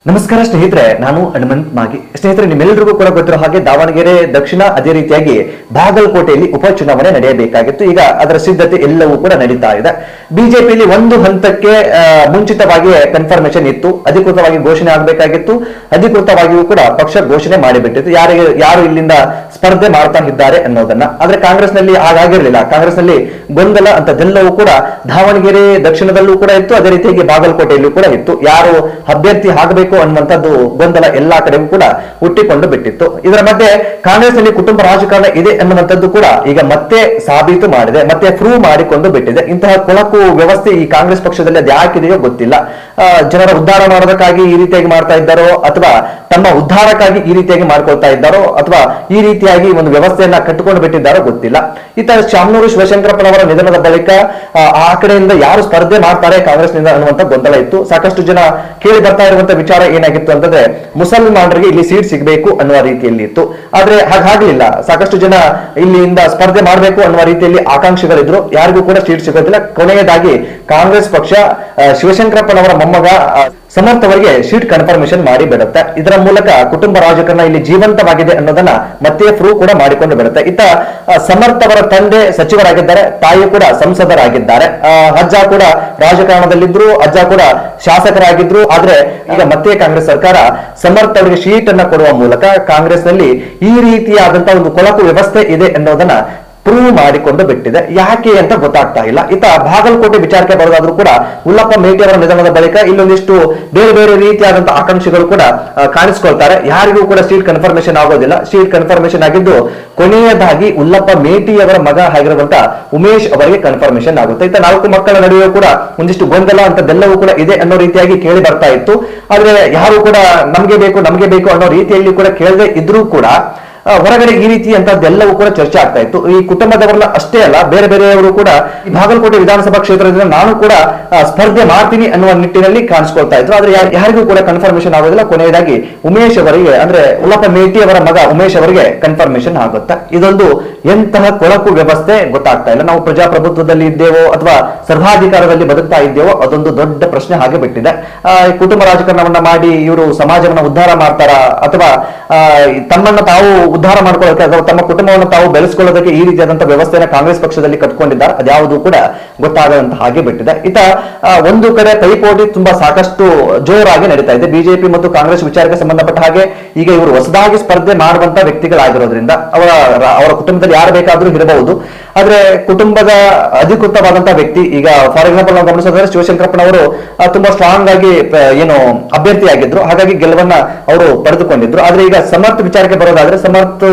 ನಮಸ್ಕಾರ ಸ್ನೇಹಿತರೆ, ನಾನು ಹನುಮಂತ್ ಮಾಗಿ. ಸ್ನೇಹಿತರೆ, ನಿಮ್ಮೆಲ್ಲರಿಗೂ ಕೂಡ ಗೊತ್ತಿರೋ ಹಾಗೆ ದಾವಣಗೆರೆ ದಕ್ಷಿಣ, ಅದೇ ರೀತಿಯಾಗಿ ಬಾಗಲಕೋಟೆಯಲ್ಲಿ ಉಪಚುನಾವಣೆ ನಡೆಯಬೇಕಾಗಿತ್ತು. ಈಗ ಅದರ ಸಿದ್ಧತೆ ಎಲ್ಲವೂ ಕೂಡ ನಡೀತಾ ಇದೆ. ಬಿಜೆಪಿಯಲ್ಲಿ ಒಂದು ಹಂತಕ್ಕೆ ಮುಂಚಿತವಾಗಿ ಕನ್ಫರ್ಮೇಶನ್ ಇತ್ತು, ಅಧಿಕೃತವಾಗಿ ಘೋಷಣೆ ಆಗಬೇಕಾಗಿತ್ತು. ಅಧಿಕೃತವಾಗಿಯೂ ಕೂಡ ಪಕ್ಷ ಘೋಷಣೆ ಮಾಡಿಬಿಟ್ಟಿತ್ತು ಯಾರು ಇಲ್ಲಿಂದ ಸ್ಪರ್ಧೆ ಮಾಡ್ತಾ ಇದ್ದಾರೆ ಅನ್ನೋದನ್ನ. ಆದ್ರೆ ಕಾಂಗ್ರೆಸ್ನಲ್ಲಿ ಹಾಗಾಗಿರ್ಲಿಲ್ಲ. ಕಾಂಗ್ರೆಸ್ನಲ್ಲಿ ಗೊಂದಲ ಅಂತದೆಲ್ಲವೂ ಕೂಡ ದಾವಣಗೆರೆ ದಕ್ಷಿಣದಲ್ಲೂ ಕೂಡ ಇತ್ತು, ಅದೇ ರೀತಿಯಾಗಿ ಬಾಗಲಕೋಟೆಯಲ್ಲೂ ಕೂಡ ಇತ್ತು. ಯಾರು ಅಭ್ಯರ್ಥಿ ಆಗಬೇಕು ಅನ್ನುವಂಥದ್ದು ಗೊಂದಲ ಎಲ್ಲಾ ಕಡೆಗೂ ಕೂಡ ಹುಟ್ಟಿಕೊಂಡು ಬಿಟ್ಟಿತ್ತು. ಇದರ ಮಧ್ಯೆ ಕಾಂಗ್ರೆಸ್ನಲ್ಲಿ ಕುಟುಂಬ ರಾಜಕಾರಣ ಇದೆ ಅನ್ನುವಂಥದ್ದು ಕೂಡ ಈಗ ಮತ್ತೆ ಸಾಬೀತು ಮಾಡಿದೆ, ಮತ್ತೆ ಪ್ರೂವ್ ಮಾಡಿಕೊಂಡು ಬಿಟ್ಟಿದೆ. ಇಂತಹ ಕೊಳಕು ವ್ಯವಸ್ಥೆ ಈ ಕಾಂಗ್ರೆಸ್ ಪಕ್ಷದಲ್ಲಿ ಅದು ಯಾಕಿದೆಯೋ ಗೊತ್ತಿಲ್ಲ. ಜನರ ಉದ್ಧಾರ ಮಾಡೋದಕ್ಕಾಗಿ ಈ ರೀತಿಯಾಗಿ ಮಾಡ್ತಾ ಇದ್ದಾರೋ, ಅಥವಾ ತಮ್ಮ ಉದ್ಧಾರಕ್ಕಾಗಿ ಈ ರೀತಿಯಾಗಿ ಮಾಡ್ಕೊಳ್ತಾ ಇದ್ದಾರೋ, ಅಥವಾ ಈ ರೀತಿಯಾಗಿ ಒಂದು ವ್ಯವಸ್ಥೆಯನ್ನ ಕಟ್ಟಿಕೊಂಡು ಬಿಟ್ಟಿದ್ದಾರೋ ಗೊತ್ತಿಲ್ಲ. ಇತ್ತ ಶಾಮನೂರು ಶಿವಶಂಕರಪ್ಪನವರ ನಿಧನದ ಬಳಿಕ ಆ ಕಡೆಯಿಂದ ಯಾರು ಸ್ಪರ್ಧೆ ಮಾಡ್ತಾರೆ ಕಾಂಗ್ರೆಸ್ನಿಂದ ಅನ್ನುವಂಥ ಗೊಂದಲ ಇತ್ತು. ಸಾಕಷ್ಟು ಜನ ಕೇಳಿ ಬರ್ತಾ ಇರುವಂತ ವಿಚಾರ ಏನಾಗಿತ್ತು ಅಂತಂದ್ರೆ, ಮುಸಲ್ಮಾನರಿಗೆ ಇಲ್ಲಿ ಸೀಟ್ ಸಿಗಬೇಕು ಅನ್ನುವ ರೀತಿಯಲ್ಲಿ ಇತ್ತು. ಆದ್ರೆ ಹಾಗಾಗ್ಲಿಲ್ಲ. ಸಾಕಷ್ಟು ಜನ ಇಲ್ಲಿಂದ ಸ್ಪರ್ಧೆ ಮಾಡಬೇಕು ಅನ್ನುವ ರೀತಿಯಲ್ಲಿ ಆಕಾಂಕ್ಷಿಗಳಿದ್ರು. ಯಾರಿಗೂ ಕೂಡ ಸೀಟ್ ಸಿಗೋದಿಲ್ಲ. ಕೊನೆಯದಾಗಿ ಕಾಂಗ್ರೆಸ್ ಪಕ್ಷ ಶಿವಶಂಕರಪ್ಪನವರ ಮೊಮ್ಮಗ ಸಮರ್ಥ ಅವರಿಗೆ ಸೀಟ್ ಕನ್ಫರ್ಮೇಶನ್ ಮಾಡಿ ಬಿಡುತ್ತೆ. ಇದರ ಮೂಲಕ ಕುಟುಂಬ ರಾಜಕಾರಣ ಇಲ್ಲಿ ಜೀವಂತವಾಗಿದೆ ಅನ್ನೋದನ್ನ ಮತ್ತೆ ಪ್ರೂವ್ ಕೂಡ ಮಾಡಿಕೊಂಡು ಬಿಡುತ್ತೆ. ಇತ್ತ ಸಮರ್ಥ ಅವರ ತಂದೆ ಸಚಿವರಾಗಿದ್ದಾರೆ, ತಾಯಿ ಕೂಡ ಸಂಸದರಾಗಿದ್ದಾರೆ. ಅಜ್ಜ ಕೂಡ ರಾಜಕಾರಣದಲ್ಲಿದ್ರು, ಅಜ್ಜ ಕೂಡ ಶಾಸಕರಾಗಿದ್ರು. ಆದ್ರೆ ಈಗ ಮತ್ತೆ ಕಾಂಗ್ರೆಸ್ ಸರ್ಕಾರ ಸಮರ್ಥ ಅವರಿಗೆ ಸೀಟ್ ಅನ್ನ ಕೊಡುವ ಮೂಲಕ ಕಾಂಗ್ರೆಸ್ ನಲ್ಲಿ ಈ ರೀತಿಯಾದಂತಹ ಒಂದು ಕೊಳಕು ವ್ಯವಸ್ಥೆ ಇದೆ ಅನ್ನೋದನ್ನ ಪ್ರೂವ್ ಮಾಡಿಕೊಂಡು ಬಿಟ್ಟಿದೆ. ಯಾಕೆ ಅಂತ ಗೊತ್ತಾಗ್ತಾ ಇಲ್ಲ. ಇತ್ತ ಬಾಗಲಕೋಟೆ ವಿಚಾರಕ್ಕೆ ಬರೋದಾದ್ರೂ ಕೂಡ ಉಲ್ಲಪ್ಪ ಮೇಟಿ ಅವರ ನಿಧನದ ಬಳಿಕ ಇಲ್ಲೊಂದಿಷ್ಟು ಬೇರೆ ಬೇರೆ ರೀತಿಯಾದಂತಹ ಆಕಾಂಕ್ಷಿಗಳು ಕೂಡ ಕಾಣಿಸ್ಕೊಳ್ತಾರೆ. ಯಾರಿಗೂ ಕೂಡ ಸೀಟ್ ಕನ್ಫರ್ಮೇಶನ್ ಆಗೋದಿಲ್ಲ. ಸೀಟ್ ಕನ್ಫರ್ಮೇಶನ್ ಆಗಿದ್ದು ಕೊನೆಯದಾಗಿ ಉಲ್ಲಪ್ಪ ಮೇಟಿ ಅವರ ಮಗ ಆಗಿರುವಂತಹ ಉಮೇಶ್ ಅವರಿಗೆ ಕನ್ಫರ್ಮೇಶನ್ ಆಗುತ್ತೆ. ಇತ್ತ 4 ಮಕ್ಕಳ ನಡುವೆ ಕೂಡ ಒಂದಿಷ್ಟು ಗೊಂದಲ ಅಂತದೆಲ್ಲವೂ ಕೂಡ ಇದೆ ಅನ್ನೋ ರೀತಿಯಾಗಿ ಕೇಳಿ ಬರ್ತಾ ಇತ್ತು. ಆದ್ರೆ ಯಾರು ಕೂಡ ನಮ್ಗೆ ಬೇಕು ಅನ್ನೋ ರೀತಿಯಲ್ಲಿ ಕೂಡ ಕೇಳದೆ ಇದ್ರೂ ಕೂಡ ಹೊರಗಡೆ ಈ ರೀತಿ ಅಂತದ್ದೆಲ್ಲವೂ ಕೂಡ ಚರ್ಚೆ ಆಗ್ತಾ ಇತ್ತು. ಈ ಕುಟುಂಬದವರನ್ನ ಅಷ್ಟೇ ಅಲ್ಲ, ಬೇರೆ ಬೇರೆಯವರು ಕೂಡ ಬಾಗಲಕೋಟೆ ವಿಧಾನಸಭಾ ಕ್ಷೇತ್ರದಿಂದ ನಾನು ಕೂಡ ಸ್ಪರ್ಧೆ ಮಾಡ್ತೀನಿ ಅನ್ನುವ ನಿಟ್ಟಿನಲ್ಲಿ ಕಾಣಿಸ್ಕೊಳ್ತಾ ಇದ್ರು. ಆದ್ರೆ ಯಾರಿಗೂ ಕೂಡ ಕನ್ಫರ್ಮೇಶನ್ ಆಗೋದಿಲ್ಲ. ಕೊನೆಯದಾಗಿ ಉಮೇಶ್ ಅವರಿಗೆ, ಅಂದ್ರೆ ಉಲ್ಲಪ್ಪ ಮೇಟಿ ಅವರ ಮಗ ಉಮೇಶ್ ಅವರಿಗೆ ಕನ್ಫರ್ಮೇಶನ್ ಆಗುತ್ತೆ. ಇದೊಂದು ಎಂತಹ ಕೊಳಕು ವ್ಯವಸ್ಥೆ ಗೊತ್ತಾಗ್ತಾ ಇಲ್ಲ. ನಾವು ಪ್ರಜಾಪ್ರಭುತ್ವದಲ್ಲಿ ಇದ್ದೇವೋ ಅಥವಾ ಸರ್ವಾಧಿಕಾರದಲ್ಲಿ ಬದುಕ್ತಾ ಇದ್ದೇವೋ ಅದೊಂದು ದೊಡ್ಡ ಪ್ರಶ್ನೆ ಹಾಗೆ ಬಿಟ್ಟಿದೆ. ಕುಟುಂಬ ರಾಜಕಾರಣವನ್ನ ಮಾಡಿ ಇವರು ಸಮಾಜವನ್ನ ಉದ್ಧಾರ ಮಾಡ್ತಾರ, ಅಥವಾ ತಮ್ಮನ್ನ ತಾವು ಉದ್ಧಾರ ಮಾಡ್ಕೊಳ್ಳೋಕೆ ಅಥವಾ ತಮ್ಮ ಕುಟುಂಬವನ್ನು ತಾವು ಬೆಳೆಸ್ಕೊಳ್ಳೋದಕ್ಕೆ ಈ ರೀತಿಯಾದಂತಹ ವ್ಯವಸ್ಥೆನ ಕಾಂಗ್ರೆಸ್ ಪಕ್ಷದಲ್ಲಿ ಕಟ್ಕೊಂಡಿದ್ದಾರೆ. ಅದ್ಯಾವುದು ಕೂಡ ಗೊತ್ತಾಗದಂತ ಹಾಗೆ ಬಿಟ್ಟಿದೆ. ಇತ ಒಂದು ಕಡೆ ಪೈಪೋಟಿ ತುಂಬಾ ಸಾಕಷ್ಟು ಜೋರಾಗಿ ನಡೀತಾ ಇದೆ. ಬಿಜೆಪಿ ಮತ್ತು ಕಾಂಗ್ರೆಸ್ ವಿಚಾರಕ್ಕೆ ಸಂಬಂಧಪಟ್ಟ ಹಾಗೆ ಈಗ ಇವರು ಹೊಸದಾಗಿ ಸ್ಪರ್ಧೆ ಮಾಡುವಂತ ವ್ಯಕ್ತಿಗಳಾಗಿರೋದ್ರಿಂದ ಅವರ ಕುಟುಂಬದಲ್ಲಿ ಯಾರು ಬೇಕಾದ್ರೂ ಇರಬಹುದು. ಆದ್ರೆ ಕುಟುಂಬದ ಅಧಿಕೃತವಾದಂತಹ ವ್ಯಕ್ತಿ, ಈಗ ಫಾರ್ ಎಕ್ಸಾಂಪಲ್ ನಾವು ಗಮನಿಸೋದಾದ್ರೆ ಶಿವಶಂಕರಪ್ಪನವರು ತುಂಬಾ ಸ್ಟ್ರಾಂಗ್ ಆಗಿ ಏನು ಅಭ್ಯರ್ಥಿಯಾಗಿದ್ರು, ಹಾಗಾಗಿ ಗೆಲುವನ್ನ ಅವರು ಪಡೆದುಕೊಂಡಿದ್ರು. ಆದ್ರೆ ಈಗ ಸಮರ್ಥ ವಿಚಾರಕ್ಕೆ ಬರೋದಾದ್ರೆ ಸಮರ್ಥ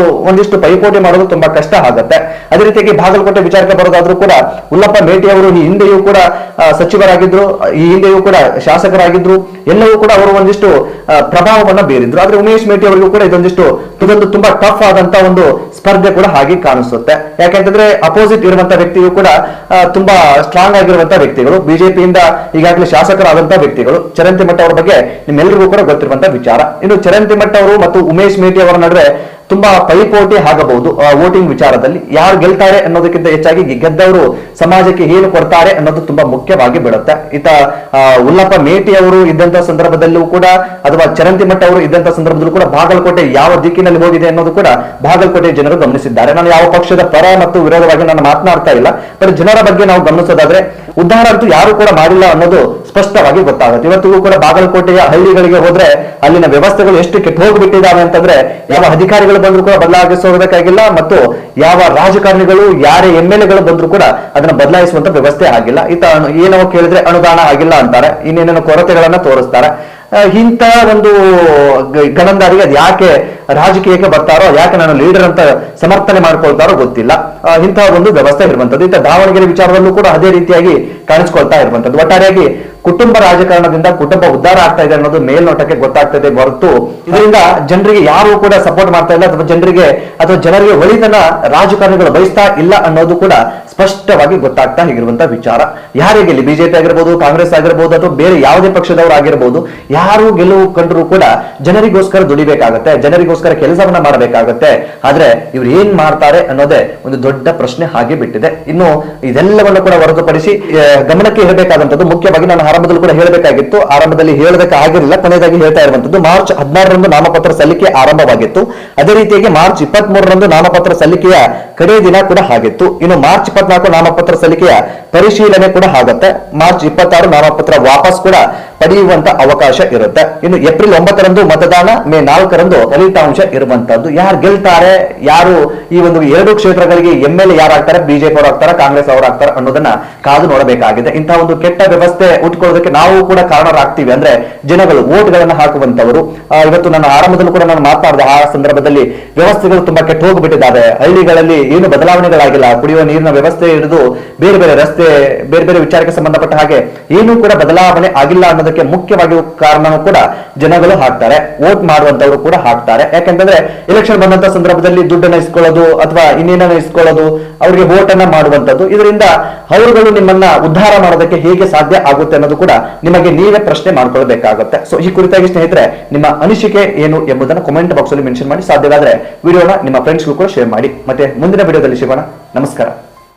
ಒಂದಿಷ್ಟು ಪೈಪೋಟಿ ಮಾಡೋದು ತುಂಬಾ ಕಷ್ಟ ಆಗುತ್ತೆ. ಅದೇ ರೀತಿಯಾಗಿ ಬಾಗಲಕೋಟೆ ವಿಚಾರಕ್ಕೆ ಬರೋದಾದ್ರೂ ಕೂಡ ಉಲ್ಲಪ್ಪ ಮೇಟಿ ಅವರು ಈ ಹಿಂದೆಯೂ ಕೂಡ ಸಚಿವರಾಗಿದ್ರು, ಈ ಹಿಂದೆಯೂ ಕೂಡ ಶಾಸಕರಾಗಿದ್ರು. ಎಲ್ಲವೂ ಕೂಡ ಅವರು ಒಂದಿಷ್ಟು ಪ್ರಭಾವವನ್ನ ಬೀರಿದ್ರು. ಆದ್ರೆ ಉಮೇಶ್ ಮೇಟಿ ಅವರಿಗೂ ಕೂಡ ಇದೊಂದು ತುಂಬಾ ಟಫ್ ಆದಂತ ಒಂದು ಸ್ಪರ್ಧೆ ಕೂಡ ಹಾಗೆ ಕಾಣಿಸುತ್ತೆ. ಯಾಕೆಂತಂದ್ರೆ ಅಪೋಸಿಟ್ ಇರುವಂತಹ ವ್ಯಕ್ತಿಯು ಕೂಡ ತುಂಬಾ ಸ್ಟ್ರಾಂಗ್ ಆಗಿರುವಂತಹ ವ್ಯಕ್ತಿಗಳು, ಬಿಜೆಪಿಯಿಂದ ಈಗಾಗಲೇ ಶಾಸಕರಾದಂತಹ ವ್ಯಕ್ತಿಗಳು. ಚರಂತಿಮಠ ಅವರ ಬಗ್ಗೆ ನಿಮ್ಮೆಲ್ಲರಿಗೂ ಕೂಡ ಗೊತ್ತಿರುವಂತಹ ವಿಚಾರ. ಇನ್ನು ಚರಂತಿಮಠ ಅವರು ಮತ್ತು ಉಮೇಶ್ ಮೇಟಿ ಅವರ ನಡುವೆ ತುಂಬಾ ಪೈಪೋಟಿ ಆಗಬಹುದು ವೋಟಿಂಗ್ ವಿಚಾರದಲ್ಲಿ. ಯಾರು ಗೆಲ್ತಾರೆ ಅನ್ನೋದಕ್ಕಿಂತ ಹೆಚ್ಚಾಗಿ ಗೆದ್ದವರು ಸಮಾಜಕ್ಕೆ ಏನು ಕೊಡ್ತಾರೆ ಅನ್ನೋದು ತುಂಬಾ ಮುಖ್ಯವಾಗಿ ಬಿಡುತ್ತೆ. ಇತ ಉಲ್ಲಪ್ಪ ಮೇಟಿ ಅವರು ಇದ್ದಂತಹ ಸಂದರ್ಭದಲ್ಲೂ ಕೂಡ ಅಥವಾ ಚರಂತಿಮಠ ಅವರು ಇದ್ದಂತಹ ಸಂದರ್ಭದಲ್ಲೂ ಕೂಡ ಬಾಗಲಕೋಟೆ ಯಾವ ದಿಕ್ಕಿನಲ್ಲಿ ಹೋಗಿದೆ ಅನ್ನೋದು ಕೂಡ ಬಾಗಲಕೋಟೆ ಜನರು ಗಮನಿಸಿದ್ದಾರೆ. ನಾನು ಯಾವ ಪಕ್ಷದ ಪರ ಮತ್ತು ವಿರೋಧವಾಗಿ ನಾನು ಮಾತನಾಡ್ತಾ ಇಲ್ಲ, ಬಟ್ ಜನರ ಬಗ್ಗೆ ನಾವು ಗಮನಿಸೋದಾದ್ರೆ ಉದ್ಧಾರ ಅಂತೂ ಯಾರು ಕೂಡ ಮಾಡಿಲ್ಲ ಅನ್ನೋದು ಸ್ಪಷ್ಟವಾಗಿ ಗೊತ್ತಾಗುತ್ತೆ. ಇವತ್ತಿಗೂ ಕೂಡ ಬಾಗಲಕೋಟೆಯ ಹಳ್ಳಿಗಳಿಗೆ ಹೋದ್ರೆ ಅಲ್ಲಿನ ವ್ಯವಸ್ಥೆಗಳು ಎಷ್ಟು ಕೆಟ್ಟು ಹೋಗ್ಬಿಟ್ಟಿದ್ದಾವೆ ಅಂತಂದ್ರೆ ಯಾವ ಅಧಿಕಾರಿಗಳು ಬಂದ್ರು ಕೂಡ ಬದಲಾಯಿಸೋದಕ್ಕಾಗಿಲ್ಲ, ಮತ್ತು ಯಾವ ರಾಜಕಾರಣಿಗಳು ಯಾರೇ MLA ಗಳು ಬಂದ್ರು ಕೂಡ ಅದನ್ನ ಬದಲಾಯಿಸುವಂತ ವ್ಯವಸ್ಥೆ ಆಗಿಲ್ಲ. ಏನೋ ಕೇಳಿದ್ರೆ ಅನುದಾನ ಆಗಿಲ್ಲ ಅಂತಾರೆ, ಇನ್ನೇನೇನೋ ಕೊರತೆಗಳನ್ನ ತೋರಿಸ್ತಾರೆ. ಇಂಥ ಒಂದು ಗಣಂದಾರಿಗೆ ಅದು ಯಾಕೆ ರಾಜಕೀಯಕ್ಕೆ ಬರ್ತಾರೋ, ಯಾಕೆ ನಾನು ಲೀಡರ್ ಅಂತ ಸಮರ್ಥನೆ ಮಾಡ್ಕೊಳ್ತಾರೋ ಗೊತ್ತಿಲ್ಲ. ಇಂತಹ ಒಂದು ವ್ಯವಸ್ಥೆ ಇರುವಂತದ್ದು. ಇಂಥ ದಾವಣಗೆರೆ ವಿಚಾರದಲ್ಲೂ ಕೂಡ ಅದೇ ರೀತಿಯಾಗಿ ಕಾಣಿಸ್ಕೊಳ್ತಾ ಇರುವಂತದ್ದು. ಒಟ್ಟಾರೆಯಾಗಿ ಕುಟುಂಬ ರಾಜಕಾರಣದಿಂದ ಕುಟುಂಬ ಉದ್ಧಾರ ಆಗ್ತಾ ಇದೆ ಅನ್ನೋದು ಮೇಲ್ನೋಟಕ್ಕೆ ಗೊತ್ತಾಗ್ತದೆ ಹೊರತು ಇದರಿಂದ ಜನರಿಗೆ ಯಾರು ಕೂಡ ಸಪೋರ್ಟ್ ಮಾಡ್ತಾ ಇಲ್ಲ, ಅಥವಾ ಜನರಿಗೆ ಒಳಿತನ್ನ ರಾಜಕಾರಣಿಗಳು ಬಯಸ್ತಾ ಇಲ್ಲ ಅನ್ನೋದು ಕೂಡ ಸ್ಪಷ್ಟವಾಗಿ ಗೊತ್ತಾಗ್ತಾ ಇರುವಂತಹ ವಿಚಾರ. ಯಾರೇ ಗೆಲ್ಲಿ, ಬಿಜೆಪಿ ಆಗಿರ್ಬೋದು, ಕಾಂಗ್ರೆಸ್ ಆಗಿರ್ಬೋದು, ಅಥವಾ ಬೇರೆ ಯಾವುದೇ ಪಕ್ಷದವರು ಆಗಿರ್ಬೋದು, ಯಾರು ಗೆಲುವು ಕಂಡ್ರು ಕೂಡ ಜನರಿಗೋಸ್ಕರ ದುಡಿಬೇಕಾಗತ್ತೆ, ಜನರಿಗೋಸ್ಕರ ಕೆಲಸವನ್ನ ಮಾಡಬೇಕಾಗತ್ತೆ. ಆದ್ರೆ ಇವ್ರು ಏನ್ ಮಾಡ್ತಾರೆ ಅನ್ನೋದೇ ಒಂದು ದೊಡ್ಡ ಪ್ರಶ್ನೆ ಹಾಗೆ ಬಿಟ್ಟಿದೆ. ಇನ್ನು ಇದೆಲ್ಲವನ್ನು ಕೂಡ ಹೊರತುಪಡಿಸಿ ಗಮನಕ್ಕೆ ಇರಬೇಕಾದಂತದ್ದು ಮುಖ್ಯವಾಗಿ ನಾನು ಆರಂಭದಲ್ಲಿ ಕೂಡ ಹೇಳಬೇಕಾಗಿತ್ತು, ಆರಂಭದಲ್ಲಿ ಹೇಳೋದಕ್ಕೆ ಆಗಿರಲಿಲ್ಲ, ಕೊನೆಯದಾಗಿ ಹೇಳ್ತಾ ಇರುವಂತದ್ದು ಮಾರ್ಚ್ 16ರಂದು ನಾಮಪತ್ರ ಸಲ್ಲಿಕೆ ಆರಂಭವಾಗಿತ್ತು. ಅದೇ ರೀತಿಯಾಗಿ ಮಾರ್ಚ್ 23ರಂದು ನಾಮಪತ್ರ ಸಲ್ಲಿಕೆಯ ಕಡೆಯ ದಿನ ಕೂಡ ಆಗಿತ್ತು. ಇನ್ನು ಮಾರ್ಚ್ 24 ನಾಮಪತ್ರ ಸಲ್ಲಿಕೆಯ ಪರಿಶೀಲನೆ ಕೂಡ ಆಗುತ್ತೆ. ಮಾರ್ಚ್ 26 ನಾಮಪತ್ರ ವಾಪಸ್ ಕೂಡ ಪಡೆಯುವಂತ ಅವಕಾಶ ಇರುತ್ತೆ. ಇನ್ನು ಏಪ್ರಿಲ್ 9ರಂದು ಮತದಾನ, ಮೇ 4ರಂದು ಫಲಿತಾಂಶ ಇರುವಂತದ್ದು. ಯಾರು ಗೆಲ್ತಾರೆ, ಯಾರು ಈ ಒಂದು 2 ಕ್ಷೇತ್ರಗಳಿಗೆ MLA ಯಾರಾಗ್ತಾರೆ, ಬಿಜೆಪಿ ಅವರು ಆಗ್ತಾರೆ, ಕಾಂಗ್ರೆಸ್ ಅವರು ಆಗ್ತಾರೆ ಅನ್ನೋದನ್ನ ಕಾದು ನೋಡಬೇಕಾಗಿದೆ. ಇಂತಹ ಒಂದು ಕೆಟ್ಟ ವ್ಯವಸ್ಥೆ ಉಟ್ಕೊಳ್ಳೋದಕ್ಕೆ ನಾವು ಕೂಡ ಕಾರಣರಾಗ್ತೀವಿ. ಅಂದ್ರೆ ಜನಗಳು ವೋಟ್ಗಳನ್ನ ಹಾಕುವಂತವರು. ಇವತ್ತು ನನ್ನ ಆರಂಭದಲ್ಲೂ ಕೂಡ ನಾನು ಮಾತನಾಡಿದೆ, ಆ ಸಂದರ್ಭದಲ್ಲಿ ವ್ಯವಸ್ಥೆಗಳು ತುಂಬಾ ಕೆಟ್ಟು ಹೋಗ್ಬಿಟ್ಟಿದ್ದಾವೆ. ಹಳ್ಳಿಗಳಲ್ಲಿ ಏನು ಬದಲಾವಣೆಗಳಾಗಿಲ್ಲ. ಕುಡಿಯುವ ನೀರಿನ ವ್ಯವಸ್ಥೆ ಹಿಡಿದು ಬೇರೆ ಬೇರೆ ರಸ್ತೆ, ಬೇರೆ ಬೇರೆ ವಿಚಾರಕ್ಕೆ ಸಂಬಂಧಪಟ್ಟ ಹಾಗೆ ಏನೂ ಕೂಡ ಬದಲಾವಣೆ ಆಗಿಲ್ಲ ಅನ್ನೋದಕ್ಕೆ ಮುಖ್ಯವಾಗಿ ಕಾರಣನೂ ಕೂಡ ಜನಗಳು ಹಾಕ್ತಾರೆ, ವೋಟ್ ಮಾಡುವಂತವರು ಕೂಡ ಹಾಕ್ತಾರೆ. ಯಾಕಂತಂದ್ರೆ ಎಲೆಕ್ಷನ್ ಬಂದಂತ ಸಂದರ್ಭದಲ್ಲಿ ದುಡ್ಡನ್ನ ಇಸ್ಕೊಳ್ಳೋದು ಅಥವಾ ಇನ್ನೇನನ್ನ ಇಸ್ಕೊಳ್ಳೋದು, ಅವರಿಗೆ ವೋಟ್ ಅನ್ನ ಮಾಡುವಂತದ್ದು, ಇದರಿಂದ ಅವರುಗಳು ನಿಮ್ಮನ್ನ ಉದ್ಧಾರ ಮಾಡೋದಕ್ಕೆ ಹೇಗೆ ಸಾಧ್ಯ ಆಗುತ್ತೆ ಅನ್ನೋದು ಕೂಡ ನಿಮಗೆ ನೀವೇ ಪ್ರಶ್ನೆ ಮಾಡ್ಕೊಳ್ಬೇಕಾಗುತ್ತೆ. ಸೊ ಈ ಕುರಿತಾಗಿ ಸ್ನೇಹಿತರೆ ನಿಮ್ಮ ಅನಿಸಿಕೆ ಏನು ಎಂಬುದನ್ನು ಕಾಮೆಂಟ್ ಬಾಕ್ಸ್ ಅಲ್ಲಿ ಮೆನ್ಷನ್ ಮಾಡಿ, ಸಾಧ್ಯವಾದ್ರೆ ವಿಡಿಯೋನ ನಿಮ್ಮ ಫ್ರೆಂಡ್ಸ್ಗೂ ಕೂಡ ಶೇರ್ ಮಾಡಿ. ಮತ್ತೆ ಮುಂದಿನ ವಿಡಿಯೋದಲ್ಲಿ ಸಿಗೋಣ. ನಮಸ್ಕಾರ.